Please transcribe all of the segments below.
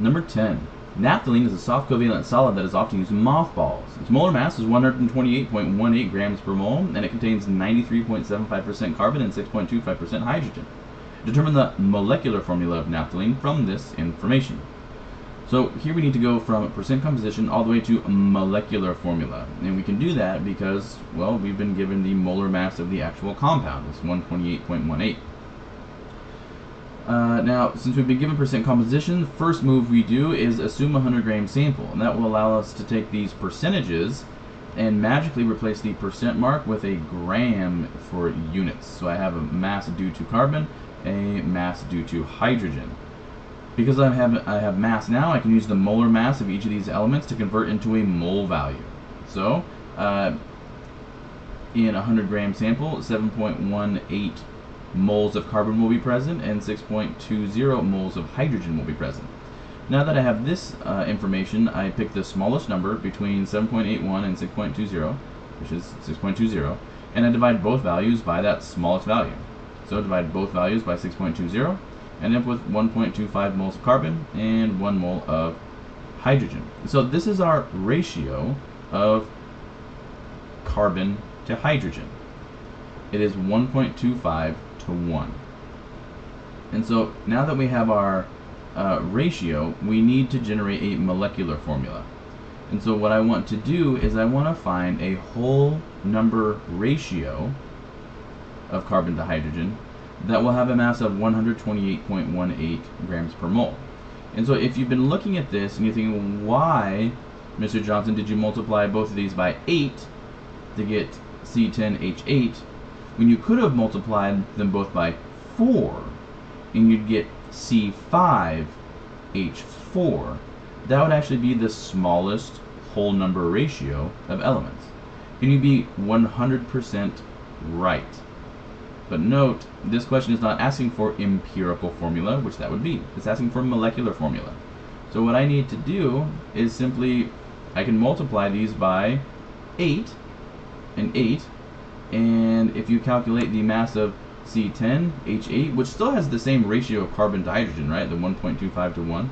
Number 10. Naphthalene is a soft covalent solid that is often used in mothballs. Its molar mass is 128.18 grams per mole, and it contains 93.75% carbon and 6.25% hydrogen. Determine the molecular formula of naphthalene from this information. So here we need to go from percent composition all the way to molecular formula. And we can do that because, well, we've been given the molar mass of the actual compound. It's 128.18. Now, since we've been given percent composition, the first move we do is assume a 100 gram sample, and that will allow us to take these percentages and magically replace the percent mark with a gram for units. So I have a mass due to carbon, a mass due to hydrogen. Because I have mass now, I can use the molar mass of each of these elements to convert into a mole value. So, in a 100 gram sample, 7.18 moles of carbon will be present and 6.20 moles of hydrogen will be present. Now that I have this information, I pick the smallest number between 7.81 and 6.20, which is 6.20, and I divide both values by that smallest value. So divide both values by 6.20, and end up with 1.25 moles of carbon and 1 mole of hydrogen. So this is our ratio of carbon to hydrogen. It is 1.25 to 1. And so now that we have our ratio, we need to generate a molecular formula. And so what I want to do is I want to find a whole number ratio of carbon to hydrogen that will have a mass of 128.18 grams per mole. And so if you've been looking at this and you're thinking, why, Mr. Johnson, did you multiply both of these by 8 to get C10H8 when you could have multiplied them both by 4 and you'd get C5H4? That would actually be the smallest whole number ratio of elements. Can you be 100% right? But note, this question is not asking for empirical formula, which that would be. It's asking for molecular formula. So what I need to do is simply, I can multiply these by 8 and 8, and if you calculate the mass of C10H8, which still has the same ratio of carbon to hydrogen, right, the 1.25 to 1,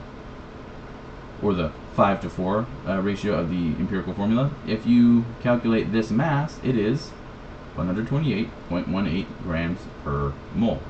or the 5 to 4 ratio of the empirical formula, if you calculate this mass, it is 128.18 grams per mole.